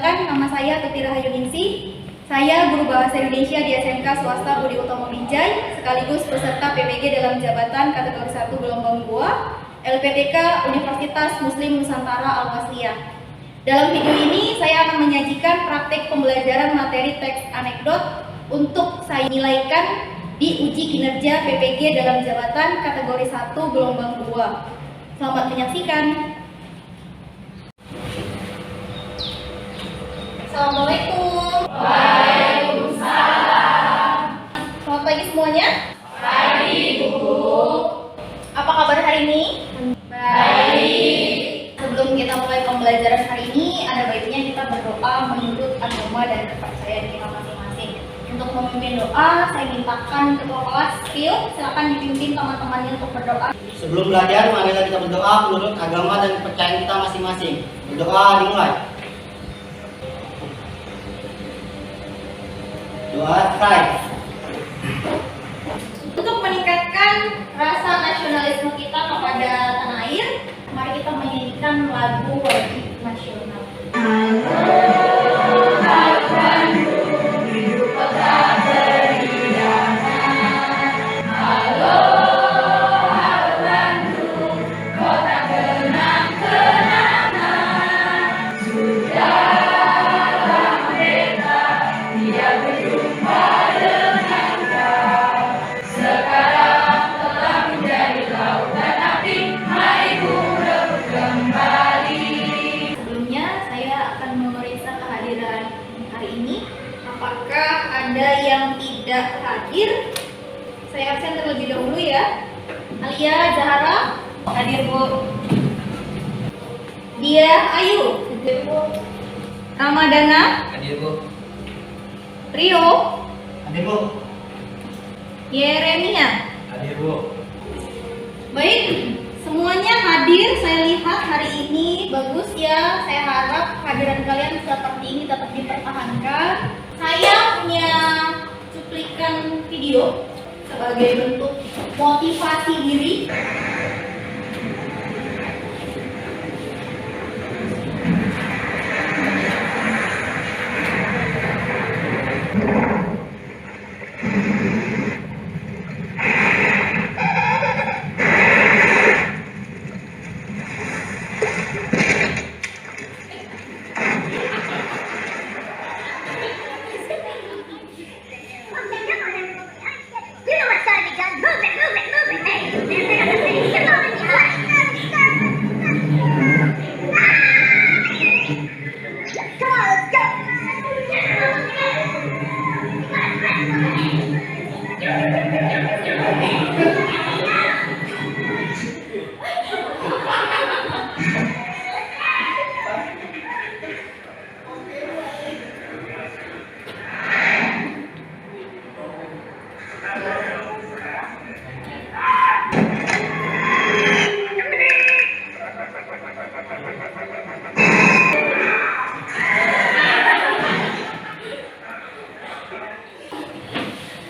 Perkenalkan, nama saya Tuti Rahayuningsih. Saya guru bahasa Indonesia di SMK Swasta Budi Utomo Binjai, sekaligus peserta PPG dalam jabatan kategori 1 gelombang 2 LPTK Universitas Muslim Nusantara Al-Wasliyah. Dalam video ini saya akan menyajikan praktik pembelajaran materi teks anekdot untuk saya nilaikan di uji kinerja PPG dalam jabatan kategori 1 gelombang 2. Selamat menyaksikan. Assalamualaikum. Waalaikumsalam. Selamat pagi semuanya. Pagi, Bu. Apa kabar hari ini? Baik. Sebelum kita mulai pembelajaran hari ini, ada baiknya kita berdoa menurut agama dan kepercayaan kita masing-masing. Untuk memimpin doa, saya mintakan ketua kelas Pio, silakan dipimpin teman-temannya untuk berdoa. Sebelum belajar, marilah kita berdoa menurut agama dan kepercayaan kita masing-masing. Berdoa dimulai. Doa try. Untuk meningkatkan rasa nasionalisme kita kepada tanah air, mari kita menyanyikan lagu wajib nasional. Apakah ada yang tidak hadir? Saya absen terlebih dahulu ya. Alia Zahara hadir, Bu. Dia Ayu hadir, Bu. Ramadana Hadir, Bu. Rio Hadir, Bu. Yeremia. Hadir, Bu. Baik, semuanya hadir. Saya lihat hari ini bagus ya. Saya harap kehadiran kalian seperti ini tetap dipertahankan. Saya punya cuplikan video sebagai bentuk motivasi diri.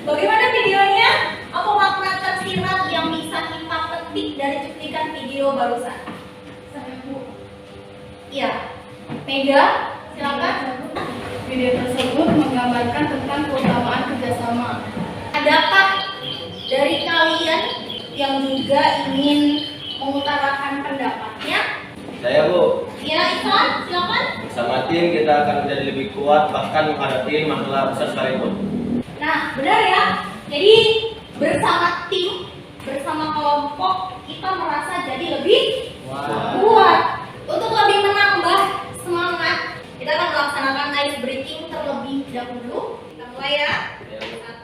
Bagaimana videonya? Apa makna tersirat yang bisa kita petik dari cuplikan video barusan? Iya, Mega, silakan. Video tersebut menggambarkan tentang keutamaan kerjasama. Adakah dari kalian yang juga ingin mengutarakan pendapatnya? Saya, Bu. Ya, Iksan, silakan. Bersama tim kita akan menjadi lebih kuat bahkan menghadapi masalah besar sekalipun. Nah, benar ya. Jadi bersama tim, bersama kelompok, kita merasa jadi lebih kuat. Untuk lebih menambah semangat, kita akan melaksanakan ice breaking terlebih dahulu. Kita mulai ya.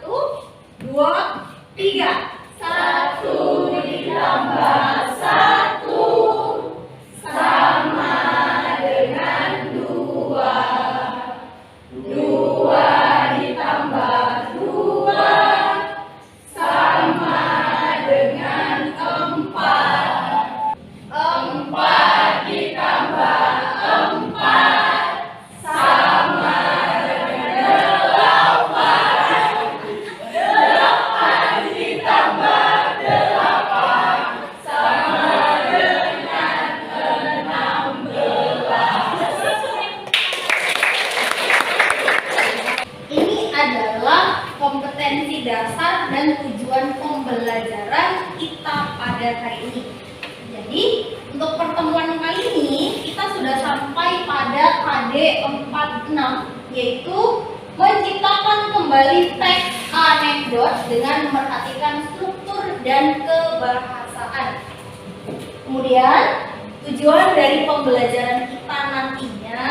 1, 2, 3. 1 ditambah 1 sama dengan 2. 2 ditambah 2 sama dengan 4. 4 ditambah 4 sama dengan 8. 8 ditambah 8 sama adalah kompetensi dasar dan tujuan pembelajaran kita pada hari ini. Jadi, untuk pertemuan kali ini kita sudah sampai pada KD 46, yaitu menciptakan kembali teks anekdot dengan memperhatikan struktur dan kebahasaan. Kemudian, tujuan dari pembelajaran kita nantinya,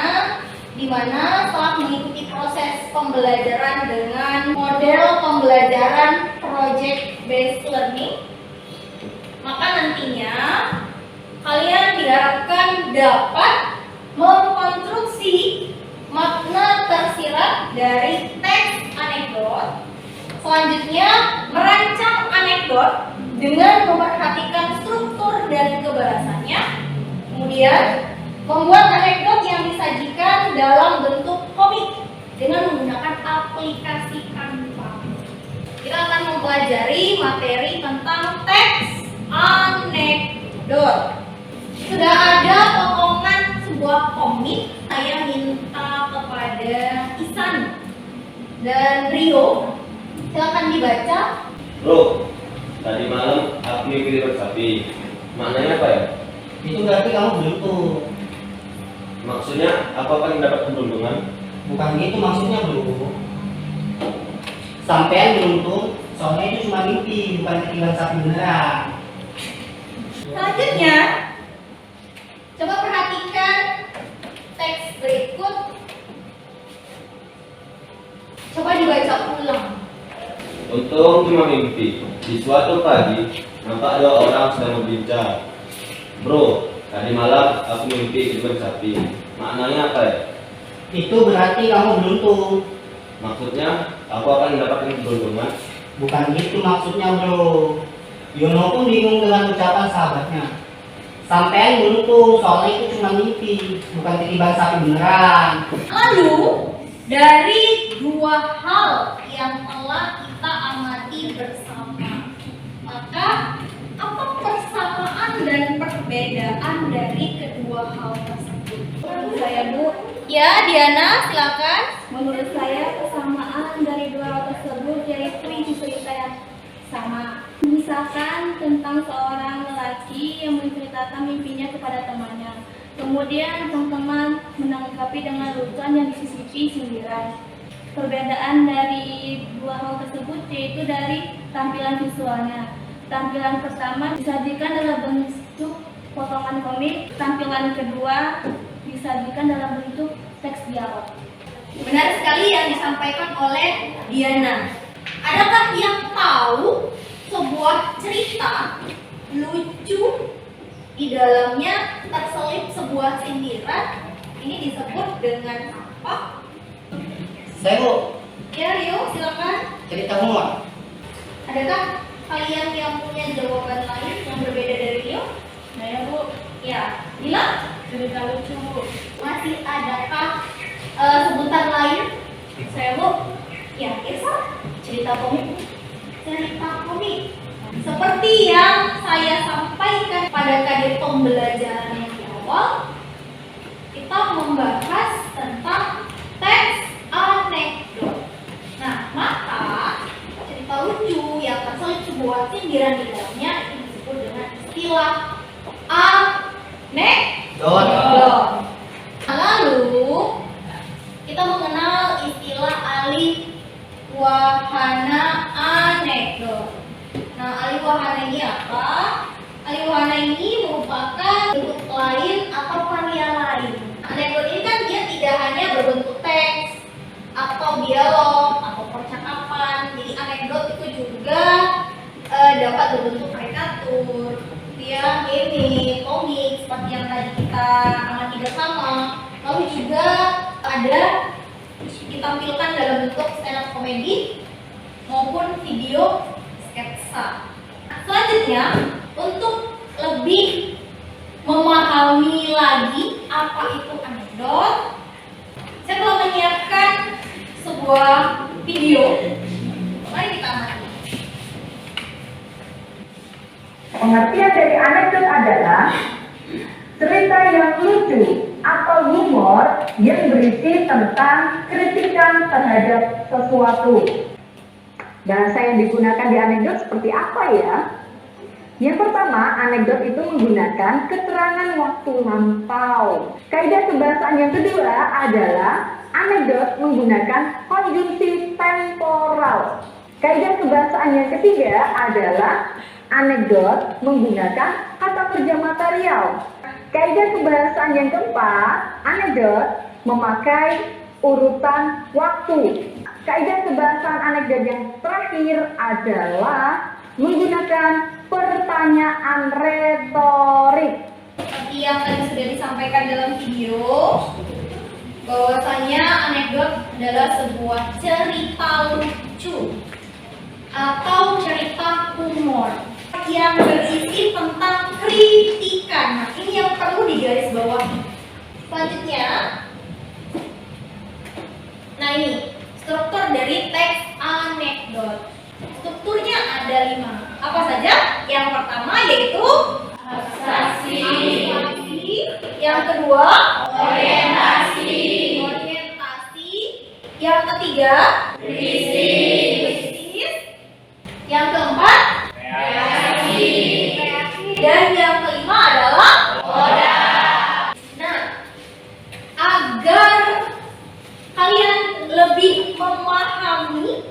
di mana setelah mengikuti proses pembelajaran dengan model pembelajaran project based learning, maka nantinya kalian diharapkan dapat mengkonstruksi makna tersirat dari teks anekdot. Selanjutnya, merancang anekdot dengan memperhatikan struktur dan kebahasannya. Kemudian, membuat anekdot yang disajikan dalam bentuk komik dengan menggunakan aplikasi Canva. Kita akan mempelajari materi tentang teks anekdot. Sudah ada potongan sebuah komik. Saya minta kepada Isan dan Rio, silakan dibaca. Bro, tadi malam aku mimpi bersapi. Maknanya apa ya? Itu berarti kamu beruntung. Maksudnya aku akan mendapat keberuntungan? Bukan gitu maksudnya bro. Sampean beruntung, soalnya itu cuma mimpi, bukan ketiban sapi beneran. Selanjutnya, coba perhatikan teks berikut. Coba dibaca ulang. Untung cuma mimpi. Di suatu pagi, nampak dua orang sedang berbincang. Bro, tadi malam aku mimpi bersapi. Maknanya apa ya? Itu berarti kamu beruntung. Maksudnya aku akan mendapatkan keberuntungan? Bukan gitu maksudnya bro. Yono pun bingung dengan ucapan sahabatnya. Sampean beruntung, soalnya itu cuma mimpi, bukan ketiban sapi beneran. Lalu, dari dua hal yang telah kita amati bersama, maka apa persamaan dan perbedaan dari kedua hal tersebut? Menurut saya, Bu, Ya, Diana, silakan. menurut saya kesamaan dari dua hal tersebut yaitu isi cerita yang sama. Misalkan tentang seorang lelaki yang menceritakan mimpinya kepada temannya. Kemudian sang teman menanggapi dengan lucuan yang disisipi sindiran. Perbedaan dari dua hal tersebut yaitu dari tampilan visualnya. Tampilan pertama disajikan dalam bentuk potongan komik, tampilan kedua disajikan dalam bentuk teks dialog. Benar sekali yang disampaikan oleh Diana. Adakah yang tahu sebuah cerita lucu di dalamnya terselip sebuah sindiran? Ini disebut dengan apa? Saya bu, Ya, Rio, silakan. cerita humor. Adakah kalian yang punya jawaban lain yang berbeda dari Rio? Saya, Bu, Ya, Lila? cerita lucu, Bu. Masih adakah sebutan lain? Saya, Bu, Ya, Irsa? Cerita komik. Cerita komik. Seperti yang saya sampaikan pada KD pembelajaran yang di awal, kita membahas tentang teks anekdot. Nah, maka cerita lucu yang terselip sebuah sindiran di dalamnya itu disebut dengan istilah anekdot. Nah, lalu kita mengenal istilah alih wahana anekdot. Nah, alih wahana ini apa? Alih wahana ini merupakan bentuk lain atau varia lain. Anekdot ini kan dia tidak hanya berbentuk teks atau dialog atau percakapan. Jadi anekdot itu juga dapat berbentuk karikatur, dia gaming, komik seperti yang tadi kita amati bersama. Lalu juga ada ditampilkan dalam bentuk stand up comedy maupun video sketsa. Selanjutnya, untuk lebih memahami lagi apa itu anekdot, saya telah menyiapkan sebuah video. Mari kita amati. Pengertian dari anekdot adalah cerita yang lucu atau humor yang berisi tentang kritikan terhadap sesuatu. Bahasa yang digunakan di anekdot seperti apa ya? Yang pertama, anekdot itu menggunakan keterangan waktu lampau. Kaidah kebahasaan yang kedua adalah anekdot menggunakan konjungsi temporal. Kaidah kebahasaan yang ketiga adalah anekdot menggunakan kata kerja material. Kaidah kebahasaan yang keempat, anekdot memakai urutan waktu. Kaidah kebahasaan anekdot yang terakhir adalah menggunakan pertanyaan retorik. Seperti yang tadi sudah disampaikan dalam video, bahwasanya anekdot adalah sebuah cerita lucu atau cerita humor yang berisi tentang kritikan. Nah, ini yang perlu digarisbawahi. Selanjutnya, nah ini struktur dari teks anekdot. Strukturnya ada 5. Apa saja? Yang pertama yaitu abstraksi. Yang kedua orientasi. Yang ketiga krisis. Yang keempat reaksi. Dan yang kelima adalah koda. Nah, agar kalian lebih memahami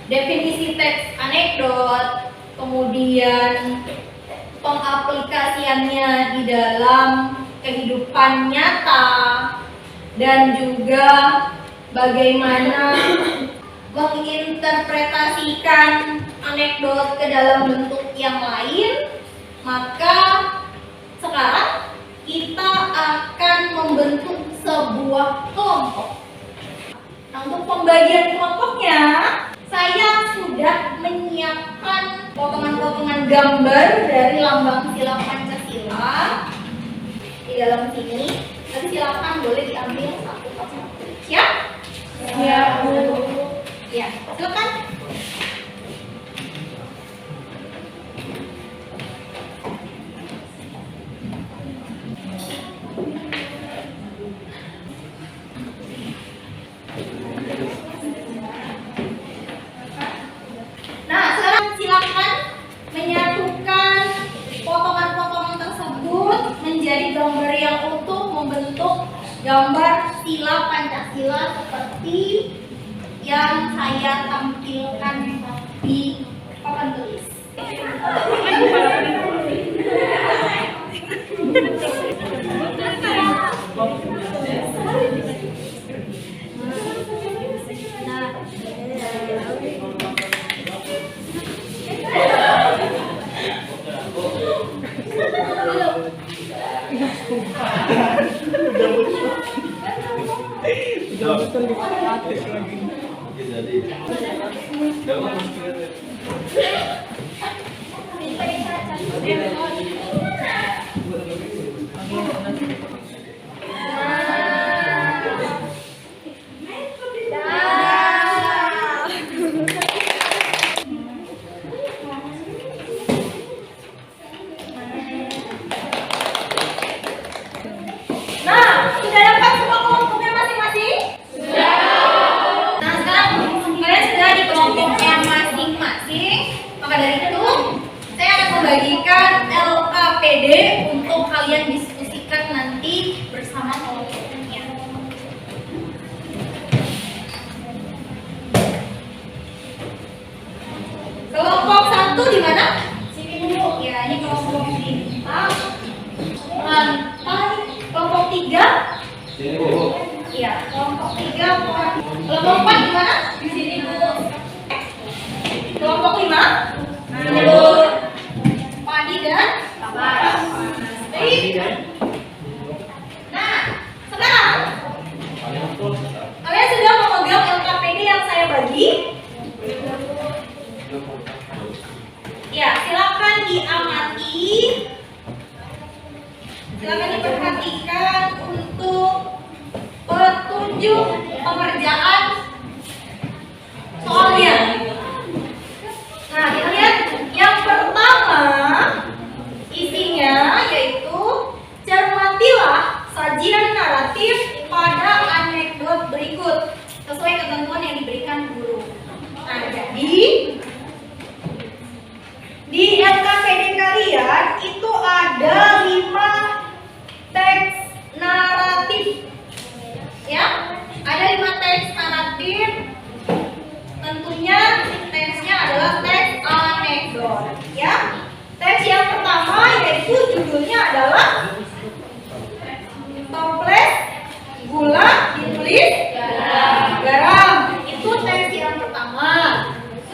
definisi teks anekdot, kemudian pengaplikasiannya di dalam kehidupan nyata, dan juga bagaimana menginterpretasikan anekdot ke dalam bentuk yang lain, maka sekarang kita akan membentuk sebuah kelompok. Nah, untuk pembagian kelompoknya, saya sudah menyiapkan potongan-potongan gambar dari lambang sila Pancasila di dalam sini. Nanti silakan boleh diambil satu persatu. Siap? Siap, Bu. Ya, silakan. Nah, sekarang silakan menyatukan potongan-potongan tersebut menjadi gambar yang utuh, membentuk gambar sila Pancasila seperti yang saya tampilkan di papan tulis. Nah, sudah dapat semua kelompoknya masing-masing? Sudah. Nah, sekarang kalian sudah di kelompoknya masing-masing. Maka dari itu, saya akan membagikan LKPD untuk kalian diskusikan nanti bersama kelompoknya. Kelompok 1 di mana? Sini dulu. Ya, ini kelompok bintang. Lantai. Kelompok 3? Sini, Bu. Iya, kelompok 3. Kelompok 4 di mana? Di sini dulu. Kelompok 5? Sini dulu. Padi dan Bapak. Baik. Nah, sekarang kalian sudah memegang LKPD yang saya bagi. Ya, silakan diamati. Silakan diperhatikan untuk petunjuk pengerjaan soalnya.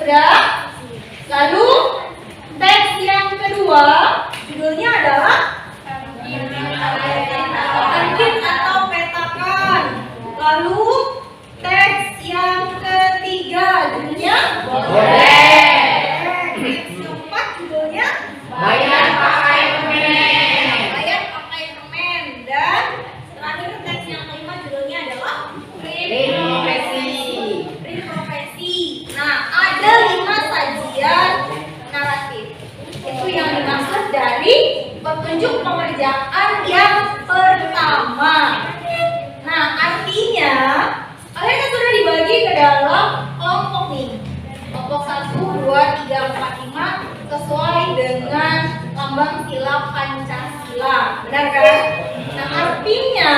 Sudah? Lalu teks yang kedua judulnya adalah Angkit atau petakan. Lalu teks yang ketiga judulnya teks keempat judulnya Bayar pakai permen. Bayar pakai permen. Dan terakhir teks yang kelima judulnya adalah Profesi. Nah, ada 5 sajian naratif. Itu yang dimaksud dari petunjuk pengerjaan yang pertama. Nah, artinya kalian kan sudah dibagi ke dalam kelompok nih. Kelompok 1, 2, 3, 4, 5 sesuai dengan lambang sila Pancasila. Benar kan? Nah, artinya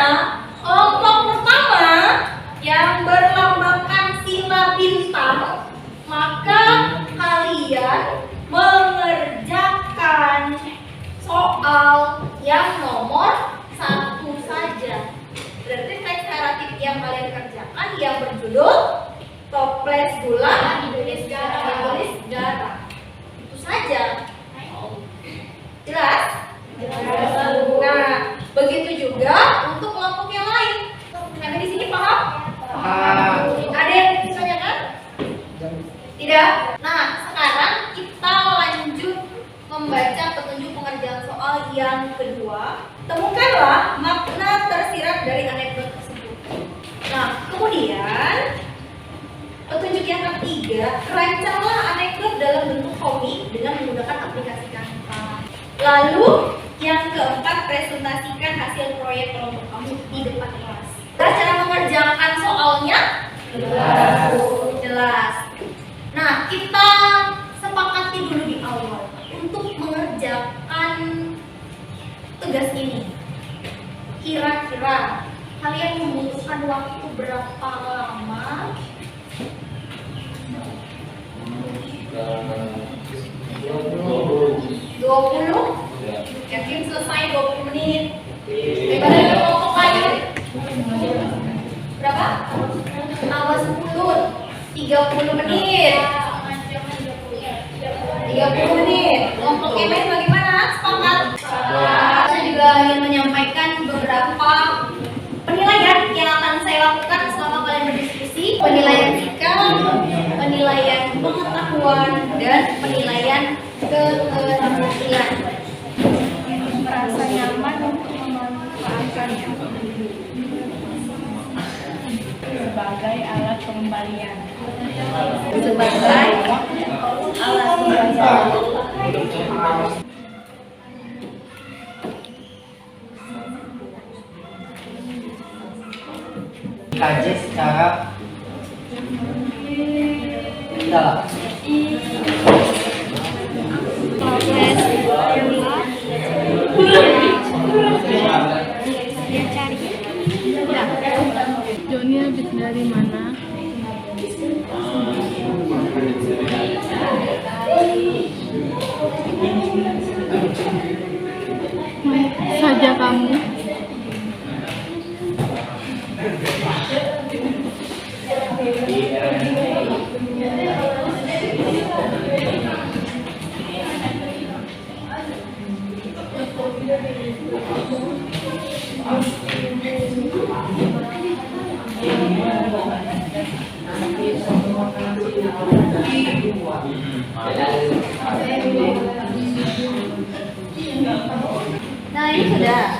kelompok pertama yang berlambangkan sila bintang, maka kalian mengerjakan soal yang nomor 1 saja. Berarti teks naratif yang kalian kerjakan yang berjudul Toples Gula Tulis Garam. Itu saja. Jelas? Nah, begitu juga untuk kelompok yang lain. Sampai di sini paham? Ada yang ditanyakan? Tidak? Nah, sekarang kita lanjut membaca petunjuk pengerjaan soal yang kedua. Temukanlah makna tersirat dari anekdot tersebut. Nah, kemudian petunjuk yang ketiga, rancanglah anekdot dalam bentuk komik dengan menggunakan aplikasi Canva. Lalu yang keempat, presentasikan hasil proyek kelompok kamu di depan kelas. Cara mengerjakan soalnya? Jelas. Nah, kita sepakati dulu di awal untuk mengerjakan tugas ini. Kira-kira kalian membutuhkan waktu berapa lama? 20? Yakin selesai 20 menit? Daripada di kelompok lain? Berapa? Tambah 10, 30 menit. 30 menit. Kelompok yang lain bagaimana? Sepakat? Saya juga ingin menyampaikan beberapa penilaian yang akan saya lakukan selama kalian berdiskusi. Penilaian sikap, penilaian pengetahuan, dan penilaian keterampilan. Merasa nyaman untuk memanfaatkannya sebagai alat pengembalian. Sebagai alat pengembalian. Kaji secara dalam. Joni habis dari mana? Saja kamu. Nah, ini sudah.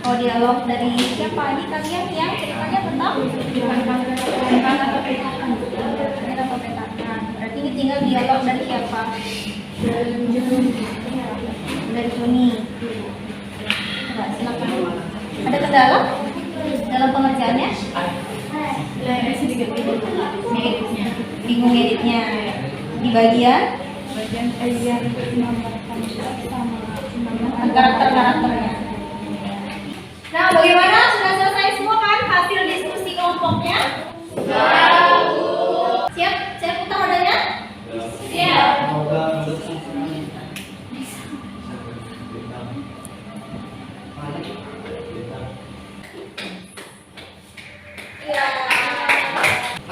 Oh, dialog dari siapa? Ini kalian yang ceritanya tentang petakan. Berarti ini tinggal dialog dari siapa? Dari Juni. Coba silakan. Ada kendala dalam pengerjaannya? Bingung editnya. Di bagian karakter-karakternya. Nah, bagaimana? Sudah selesai semua kan hasil diskusi kelompoknya? Siap? Saya putar rodanya? Siap.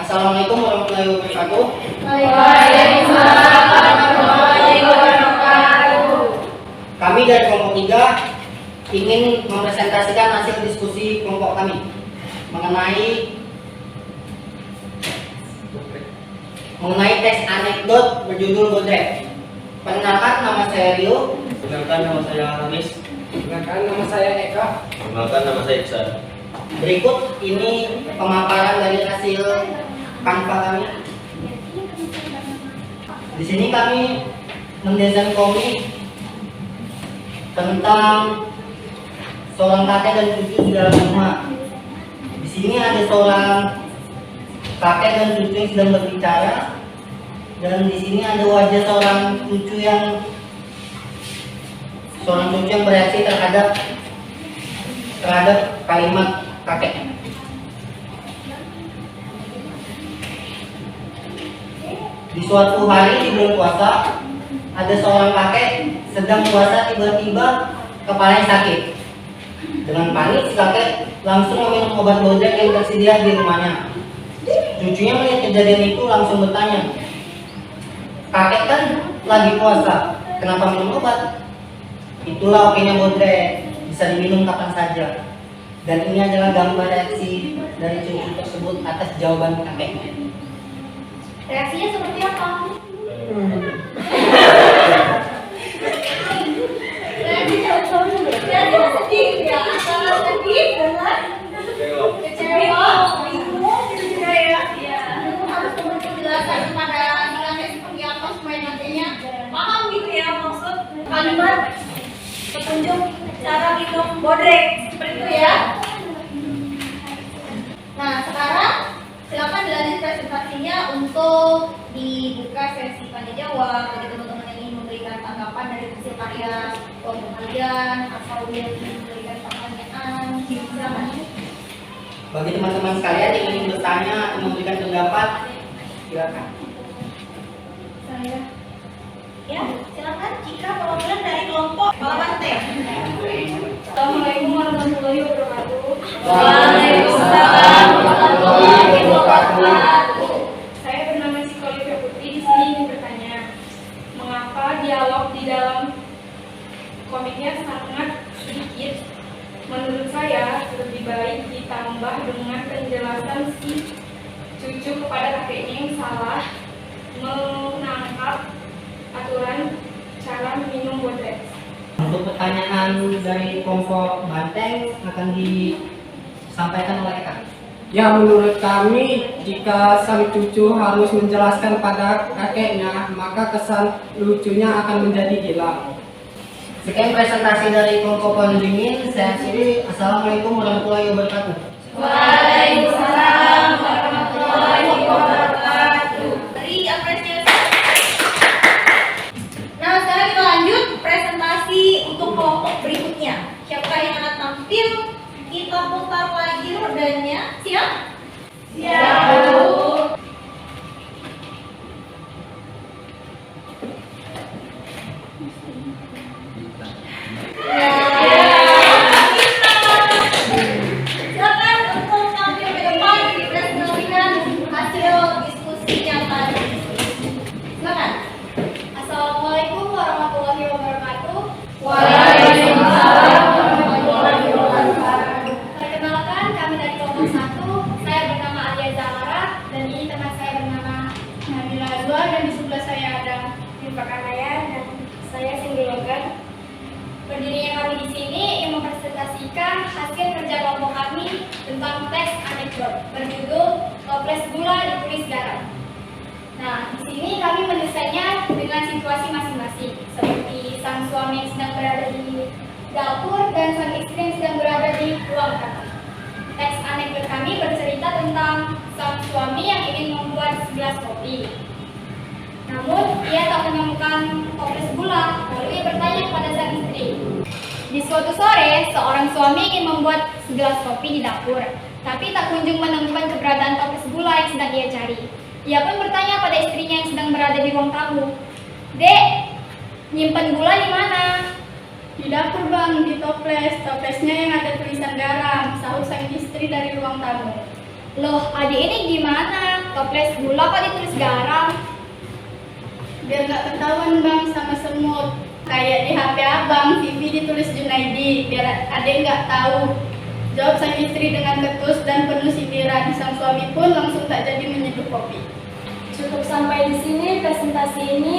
Assalamualaikum warahmatullahi wabarakatuh. Waalaikumsalam warahmatullahi wabarakatuh. Kami dari kelompok 3 ingin mempresentasikan hasil diskusi kelompok kami mengenai teks anekdot berjudul Bodrek. Perkenalkan, nama saya Rio. Perkenalkan, nama saya Hamis. Perkenalkan, nama saya Eka. Perkenalkan, nama saya Iksan. Berikut ini pemaparan dari hasil Canva kami. Di sini kami mendesain komik tentang seorang kakek dan cucu di dalam rumah. Di sini ada seorang kakek dan cucu yang sedang berbicara, dan di sini ada wajah seorang cucu yang bereaksi terhadap kalimat kakek. Di suatu hari di bulan puasa, ada seorang kakek sedang puasa, tiba-tiba kepalanya sakit. Dengan panik, si kakek langsung meminum obat Bodrek yang tersedia di rumahnya. Cucunya melihat kejadian itu langsung bertanya, "Kakek kan lagi puasa, kenapa minum obat?" Itulah okennya Bodrek, bisa diminum kapan saja. Dan ini adalah gambar reaksi dari cucu tersebut atas jawaban kakeknya. Reaksinya seperti apa? Reaksinya sedih ya, antara sedih dengan kecewa, bingung gitu juga ya. Iya. Harus memberi penjelasan kepada kakek seperti apa supaya nantinya paham gitu ya maksud kalimat petunjuk cara minum Bodrek seperti itu ya. Nah, sekarang silakan dilanjut presentasinya untuk dibuka sesi tanya jawab bagi teman-teman yang ingin memberikan tanggapan dari hasil karya kelompok kalian atau yang ingin memberikan pertanyaan. Silakan. Bagi teman-teman sekalian yang ingin bertanya atau memberikan pendapat, silakan. Saya. Ya, silakan jika perwakilan dari kelompok Balabante. Assalamualaikum warahmatullahi wabarakatuh. Waalaikumsalam warahmatullahi wabarakatuh. Saya bernama Sikolivia Putri. Di sini ingin bertanya, mengapa dialog di dalam komiknya sangat sedikit? Menurut saya lebih baik ditambah dengan penjelasan si cucu kepada kakeknya yang salah menangkap aturan cara minum Bodrek. Untuk pertanyaan dari kelompok Banteng akan disampaikan oleh Eka. Ya, menurut kami, jika sang cucu harus menjelaskan pada kakeknya, maka kesan lucunya akan menjadi hilang. Sekian presentasi dari kelompok Pendingin. Saya akhiri. Assalamualaikum warahmatullahi wabarakatuh. Waalaikumsalam warahmatullahi wabarakatuh. Beri apresiasi. Nah, sekarang kita lanjut presentasi untuk kelompok berikutnya. Siapa yang akan tampil? Kita putar lagi rodanya. Siap? Siap. Silakan untuk tampil ke depan dipresentasikan hasil diskusinya tadi. Silakan. Assalamualaikum warahmatullahi wabarakatuh. Waalaikumsalam warahmatullahi wabarakatuh. Perkenalkan, kami dari kelompok 1. Saya bernama Alia Zahara dan ini teman saya bernama Nabila Azwa, dan di sebelah saya ada Rifa Kanaya dan saya Cindy Logan. Berdirinya kami di sini ingin mempresentasikan hasil kerja kelompok kami tentang teks anekdot berjudul Toples Gula Ditulis Garam. Nah, di sini kami mendesainnya dengan situasi masing-masing, seperti sang suami yang sedang berada di dapur dan sang istri yang sedang berada di ruang tamu. Teks anekdot kami bercerita tentang sang suami yang ingin membuat segelas kopi. Namun, ia tak menemukan toples gula, lalu ia bertanya kepada sang istri. Di suatu sore, seorang suami ingin membuat segelas kopi di dapur, tapi tak kunjung menemukan keberadaan toples gula yang sedang ia cari. Ia pun bertanya pada istrinya yang sedang berada di ruang tamu, "Dek, nyimpen gula di mana?" Di dapur bang, di toples. Toplesnya yang ada tulisan garam, sahut sang istri dari ruang tamu. "Loh, adik ini gimana? toples gula kok ditulis garam? Biar nggak ketahuan bang sama semut. Kayak di HP abang, CV ditulis Junaidi, biar adek nggak tahu. Jawab sang istri dengan ketus dan penuh sindiran. Sang suami pun langsung tak jadi menyeduh kopi. Cukup sampai di sini presentasi ini.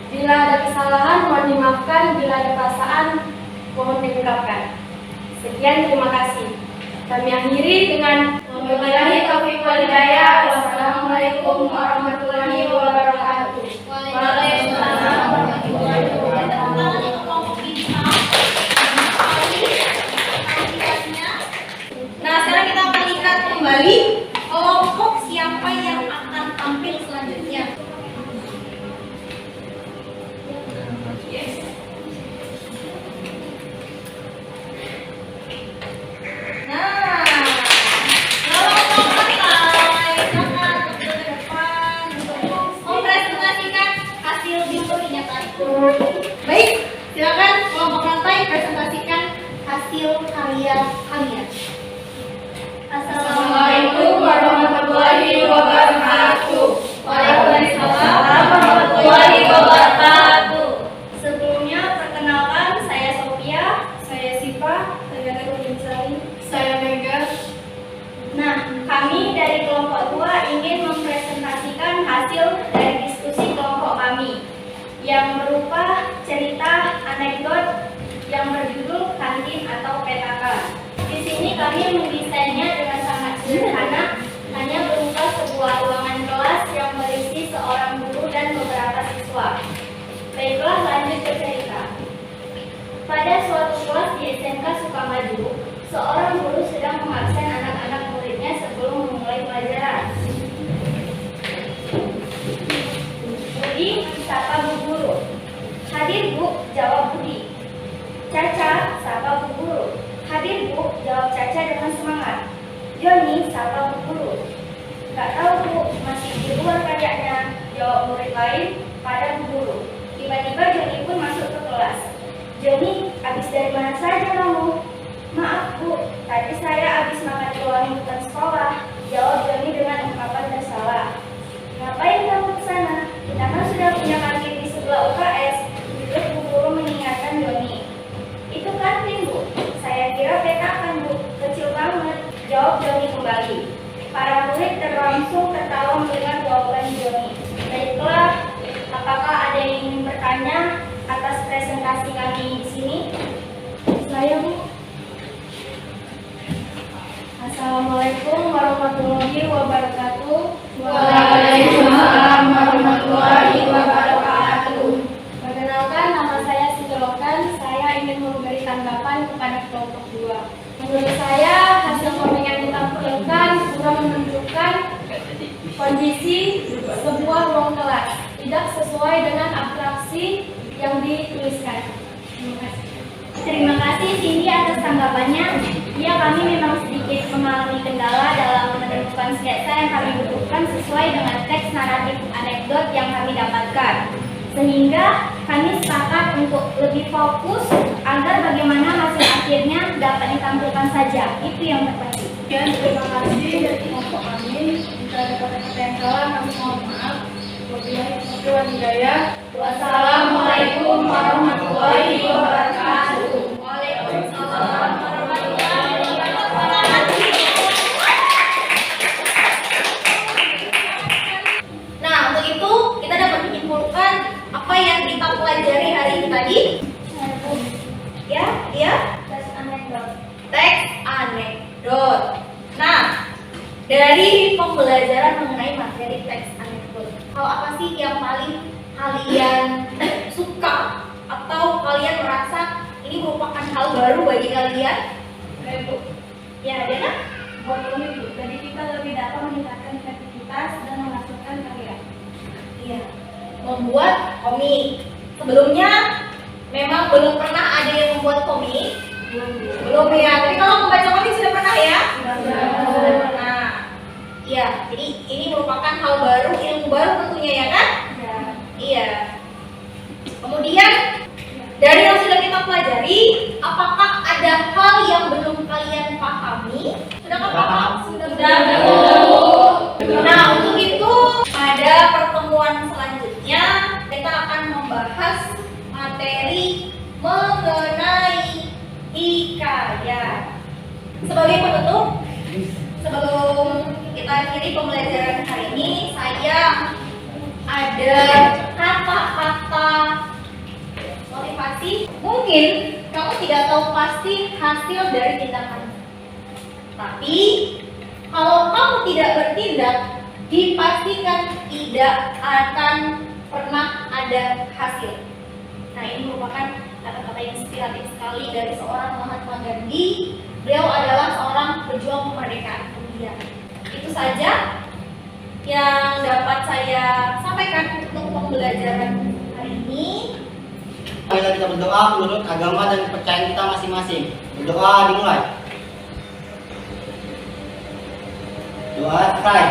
Bila ada kesalahan mohon dimaafkan, bila ada perasaan mohon diungkapkan. Sekian, terima kasih. Kami akhiri dengan wabillahi taufiq wal hidayah. Wassalamualaikum warahmatullahi wabarakatuh. Waalaikumsalam warahmatullahi wabarakatuh. Nah, sekarang kita akan lihat kembali kelompok siapa yang akan tampil selanjutnya. Nah, kelompok partai, silakan ke depan untuk mempresentasikan hasil bimbel kenyataan. Baik, silakan kelompok partai presentasikan hasil karya kalian. Assalamualaikum warahmatullahi wabarakatuh. Waalaikumsalam warahmatullahi wabarakatuh. Sebelumnya perkenalkan, saya Sophia. Saya Sipa, saya Nurul Insari. Saya Mega. Nah, kami dari kelompok 2 ingin mempresentasikan hasil dari diskusi kelompok kami yang berupa cerita anekdot yang berjudul kantin atau petaka. Di sini kami mendesainnya dengan sangat sederhana, hanya berupa sebuah ruangan kelas yang berisi seorang guru dan beberapa siswa. Baiklah, lanjut ke cerita. Pada suatu kelas di SMK Sukamaju, seorang guru sedang mengabsen anak-anak muridnya sebelum memulai pelajaran. Budi sapa Bu Guru. Hadir Bu, jawab Budi. Caca, sapa Bu Guru. Hadir Bu, jawab Caca dengan semangat. Joni, sapa Bu Guru. Gak tahu Bu, masih di luar kayaknya, jawab murid lain pada Bu Guru. Tiba-tiba Joni pun masuk ke kelas. Joni, habis dari mana saja kamu? Maaf Bu, tadi saya habis makan di warung bukan sekolah, jawab Joni dengan ungkapan bersalah. Ngapain kamu ke sana? Kita kan sudah punya kantin di sebelah UKS. Terus Bu Guru mengingatkan Joni. Itu kantin Bu, saya kira petakan Bu, kecil banget, jawab Joni kembali. Para murid langsung tertawa mendengar jawaban Joni. Baiklah, apakah ada yang ingin bertanya atas presentasi kami di sini? Saya Bu. Assalamualaikum warahmatullahi wabarakatuh. Waalaikumsalam warahmatullahi wabarakatuh. Perkenalkan, nama saya Siti Lokan. Saya ingin memberi tanggapan kepada kelompok 2. Menurut saya, hasil komik yang ditampilkan kurang menunjukkan kondisi sebuah ruang kelas, tidak sesuai dengan atraksi yang dituliskan. Terima kasih. Terima kasih Cindy atas tanggapannya. Ya, kami memang sedikit mengalami kendala dalam menemukan sketsa yang kami butuhkan sesuai dengan teks naratif anekdot yang kami dapatkan. Sehingga kami sepakat untuk lebih fokus agar bagaimana hasil akhirnya dapat ditampilkan saja. Itu yang terpenting. Sekian, terima kasih dari kelompok kami. Jika ada kata-kata yang salah, kami mohon maaf. Wabillahi taufiq wal hidayah. Wassalamualaikum warahmatullahi wabarakatuh. Waalaikumsalam warahmatullahi wabarakatuh. Nah, untuk itu kita dapat menyimpulkan apa yang kita pelajari hari ini tadi. Ya, Teks anekdot. teks anekdot. Nah, dari pembelajaran mengenai materi teks anekdot, hal apa sih yang paling kalian suka atau kalian merasa ini merupakan hal baru bagi kalian? Bu. Ya, Dena? Buat komik Bu, jadi kita lebih dapat meningkatkan kreativitas dan menghasilkan karya. Iya, membuat komik. Sebelumnya memang belum pernah ada yang membuat komik. Belum ya, tapi kalau membaca komik sudah pernah ya? Sudah pernah. Iya, jadi ini merupakan hal baru, ilmu baru tentunya ya kan? Iya. Kemudian dari yang sudah kita pelajari, apakah ada hal yang belum kalian pahami? Sudah paham? Sudah. Nah, untuk itu ada kata-kata motivasi. Mungkin kamu tidak tahu pasti hasil dari tindakan. Tapi kalau kamu tidak bertindak, dipastikan tidak akan pernah ada hasil. Nah, ini merupakan kata-kata inspiratif sekali dari seorang Mahatma Gandhi. Beliau adalah seorang pejuang kemerdekaan dunia. Itu saja yang dapat saya sampaikan untuk pembelajaran hari ini. Marilah kita berdoa menurut agama dan kepercayaan kita masing-masing. Berdoa dimulai. Doa selesai.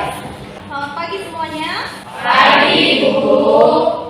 Selamat pagi semuanya. Pagi, Bu.